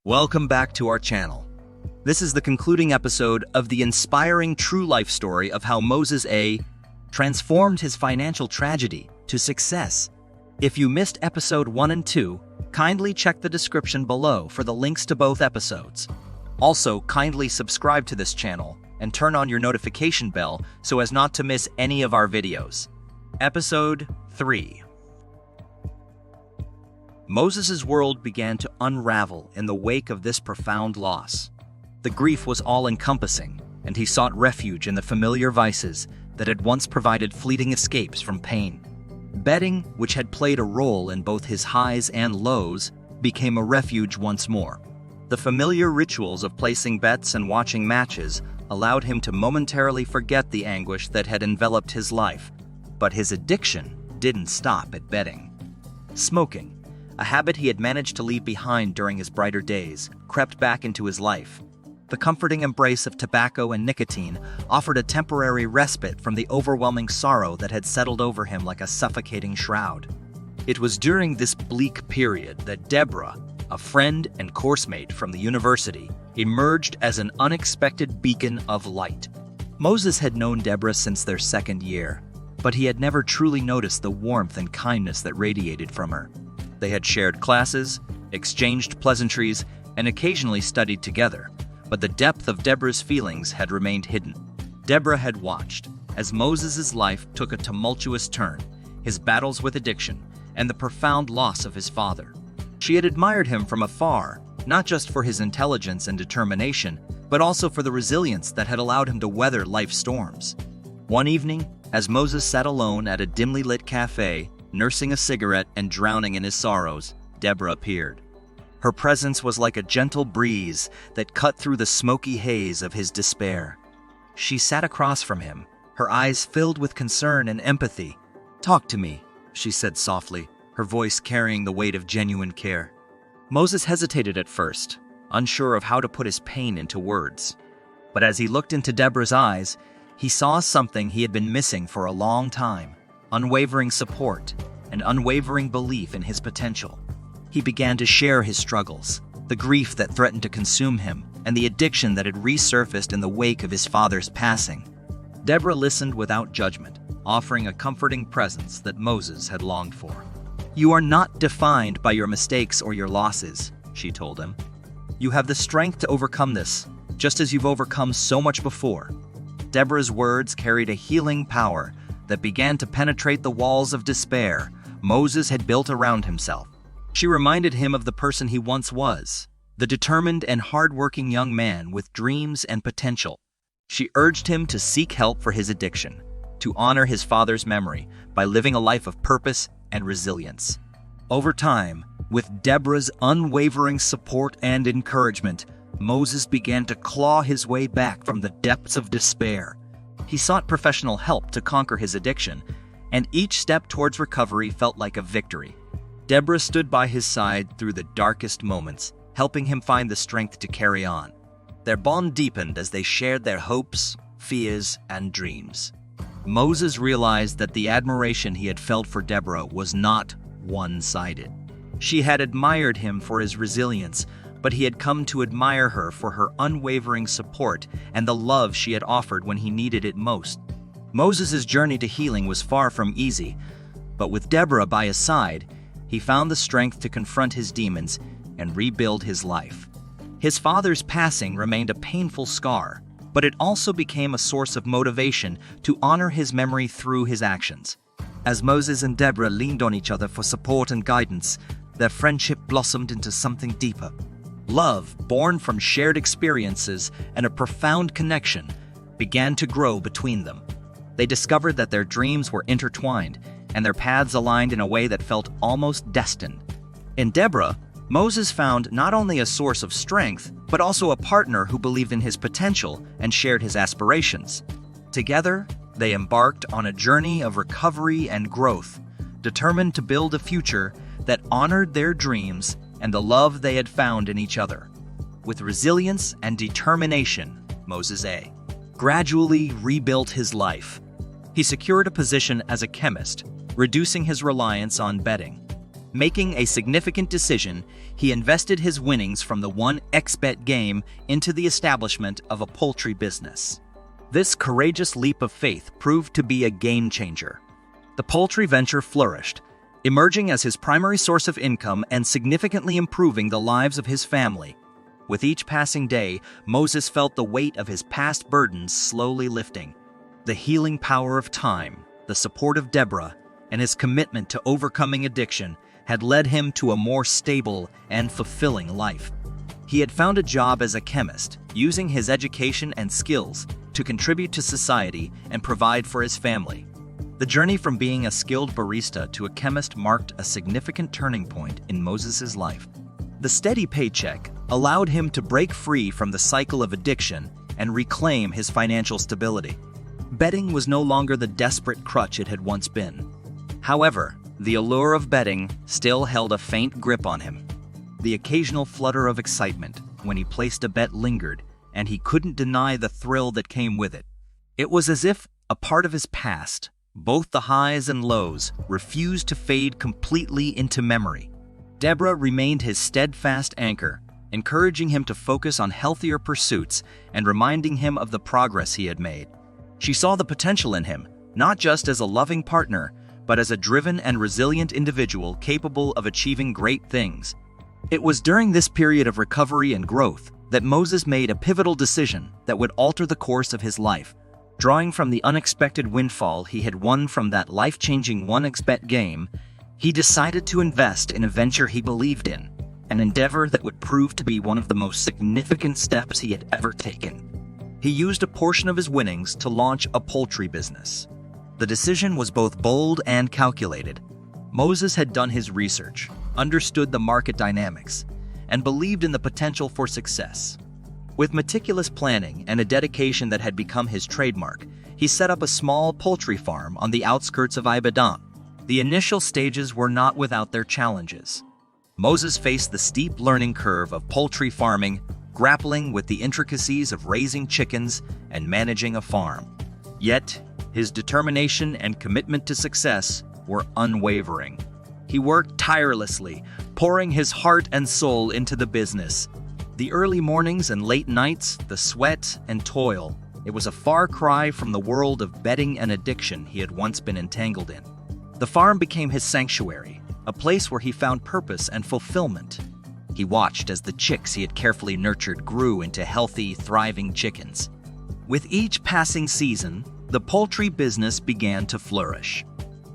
Welcome back to our channel. This is the concluding episode of the inspiring true life story of how Moses A. transformed his financial tragedy to success. If you missed episode 1 and 2, kindly check the description below for the links to both episodes. Also, kindly subscribe to this channel and turn on your notification bell so as not to miss any of our videos. Episode 3. Moses' world began to unravel in the wake of this profound loss. The grief was all-encompassing, and he sought refuge in the familiar vices that had once provided fleeting escapes from pain. Betting, which had played a role in both his highs and lows, became a refuge once more. The familiar rituals of placing bets and watching matches allowed him to momentarily forget the anguish that had enveloped his life. But his addiction didn't stop at betting. Smoking, a habit he had managed to leave behind during his brighter days, crept back into his life. The comforting embrace of tobacco and nicotine offered a temporary respite from the overwhelming sorrow that had settled over him like a suffocating shroud. It was during this bleak period that Deborah, a friend and coursemate from the university, emerged as an unexpected beacon of light. Moses had known Deborah since their second year, but he had never truly noticed the warmth and kindness that radiated from her. They had shared classes, exchanged pleasantries, and occasionally studied together, but the depth of Deborah's feelings had remained hidden. Deborah had watched as Moses' life took a tumultuous turn, his battles with addiction, and the profound loss of his father. She had admired him from afar, not just for his intelligence and determination, but also for the resilience that had allowed him to weather life's storms. One evening, as Moses sat alone at a dimly lit cafe, nursing a cigarette and drowning in his sorrows, Deborah appeared. Her presence was like a gentle breeze that cut through the smoky haze of his despair. She sat across from him, her eyes filled with concern and empathy. "Talk to me," she said softly, her voice carrying the weight of genuine care. Moses hesitated at first, unsure of how to put his pain into words. But as he looked into Deborah's eyes, he saw something he had been missing for a long time: unwavering support and unwavering belief in his potential. He began to share his struggles, the grief that threatened to consume him, and the addiction that had resurfaced in the wake of his father's passing. Deborah listened without judgment, offering a comforting presence that Moses had longed for. "You are not defined by your mistakes or your losses," she told him. "You have the strength to overcome this, just as you've overcome so much before." Deborah's words carried a healing power that began to penetrate the walls of despair Moses had built around himself. She reminded him of the person he once was, the determined and hard-working young man with dreams and potential. She urged him to seek help for his addiction, to honor his father's memory by living a life of purpose and resilience. Over time, with Deborah's unwavering support and encouragement, Moses began to claw his way back from the depths of despair. He sought professional help to conquer his addiction, and each step towards recovery felt like a victory. Deborah stood by his side through the darkest moments, helping him find the strength to carry on. Their bond deepened as they shared their hopes, fears, and dreams. Moses realized that the admiration he had felt for Deborah was not one-sided. She had admired him for his resilience, but he had come to admire her for her unwavering support and the love she had offered when he needed it most. Moses' journey to healing was far from easy, but with Deborah by his side, he found the strength to confront his demons and rebuild his life. His father's passing remained a painful scar, but it also became a source of motivation to honor his memory through his actions. As Moses and Deborah leaned on each other for support and guidance, their friendship blossomed into something deeper. Love, born from shared experiences and a profound connection, began to grow between them. They discovered that their dreams were intertwined and their paths aligned in a way that felt almost destined. In Deborah, Moses found not only a source of strength, but also a partner who believed in his potential and shared his aspirations. Together, they embarked on a journey of recovery and growth, determined to build a future that honored their dreams and the love they had found in each other. With resilience and determination, Moses A. gradually rebuilt his life. He secured a position as a chemist, reducing his reliance on betting. Making a significant decision, he invested his winnings from the 1xBet game into the establishment of a poultry business. This courageous leap of faith proved to be a game changer. The poultry venture flourished, emerging as his primary source of income and significantly improving the lives of his family. With each passing day, Moses felt the weight of his past burdens slowly lifting. The healing power of time, the support of Deborah, and his commitment to overcoming addiction had led him to a more stable and fulfilling life. He had found a job as a chemist, using his education and skills to contribute to society and provide for his family. The journey from being a skilled barista to a chemist marked a significant turning point in Moses's life. The steady paycheck allowed him to break free from the cycle of addiction and reclaim his financial stability. Betting was no longer the desperate crutch it had once been. However, the allure of betting still held a faint grip on him. The occasional flutter of excitement when he placed a bet lingered, and he couldn't deny the thrill that came with it. It was as if a part of his past, both the highs and lows, refused to fade completely into memory. Deborah remained his steadfast anchor, encouraging him to focus on healthier pursuits and reminding him of the progress he had made. She saw the potential in him, not just as a loving partner, but as a driven and resilient individual capable of achieving great things. It was during this period of recovery and growth that Moses made a pivotal decision that would alter the course of his life. Drawing from the unexpected windfall he had won from that life-changing 1xBet game, he decided to invest in a venture he believed in, an endeavor that would prove to be one of the most significant steps he had ever taken. He used a portion of his winnings to launch a poultry business. The decision was both bold and calculated. Moses had done his research, understood the market dynamics, and believed in the potential for success. With meticulous planning and a dedication that had become his trademark, he set up a small poultry farm on the outskirts of Ibadan. The initial stages were not without their challenges. Moses faced the steep learning curve of poultry farming, grappling with the intricacies of raising chickens and managing a farm. Yet, his determination and commitment to success were unwavering. He worked tirelessly, pouring his heart and soul into the business. The early mornings and late nights, the sweat and toil, it was a far cry from the world of betting and addiction he had once been entangled in. The farm became his sanctuary, a place where he found purpose and fulfillment. He watched as the chicks he had carefully nurtured grew into healthy, thriving chickens. With each passing season, the poultry business began to flourish.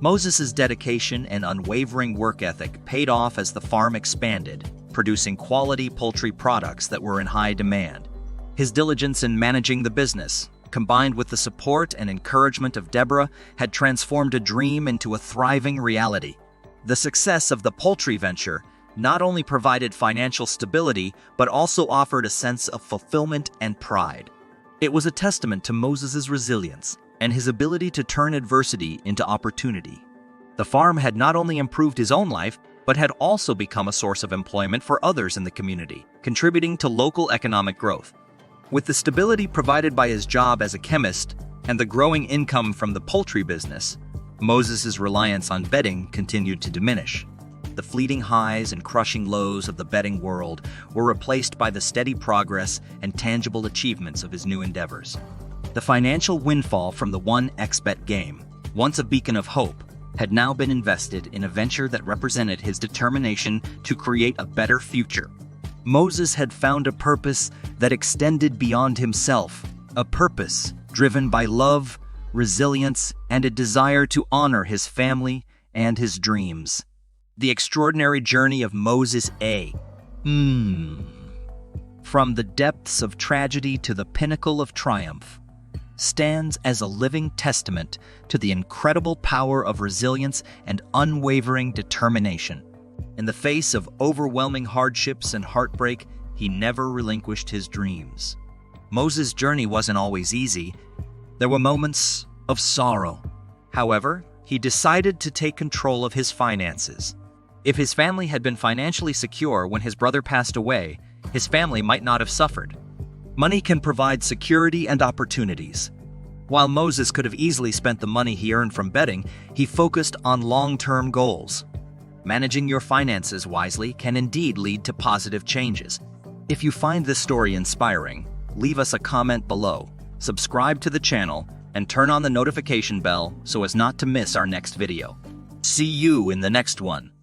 Moses's dedication and unwavering work ethic paid off as the farm expanded, producing quality poultry products that were in high demand. His diligence in managing the business, combined with the support and encouragement of Deborah, had transformed a dream into a thriving reality. The success of the poultry venture not only provided financial stability, but also offered a sense of fulfillment and pride. It was a testament to Moses's resilience and his ability to turn adversity into opportunity. The farm had not only improved his own life, but had also become a source of employment for others in the community, contributing to local economic growth. With the stability provided by his job as a chemist and the growing income from the poultry business, Moses's reliance on betting continued to diminish. The fleeting highs and crushing lows of the betting world were replaced by the steady progress and tangible achievements of his new endeavors. The financial windfall from the 1xBet game, once a beacon of hope, had now been invested in a venture that represented his determination to create a better future. Moses had found a purpose that extended beyond himself, a purpose driven by love, resilience, and a desire to honor his family and his dreams. The extraordinary journey of Moses A. From the depths of tragedy to the pinnacle of triumph, stands as a living testament to the incredible power of resilience and unwavering determination. In the face of overwhelming hardships and heartbreak, he never relinquished his dreams. Moses' journey wasn't always easy. There were moments of sorrow. However, he decided to take control of his finances. If his family had been financially secure when his brother passed away, his family might not have suffered. Money can provide security and opportunities. While Moses could have easily spent the money he earned from betting, he focused on long-term goals. managing your finances wisely can indeed lead to positive changes. If you find this story inspiring, leave us a comment below, subscribe to the channel, and turn on the notification bell so as not to miss our next video. See you in the next one.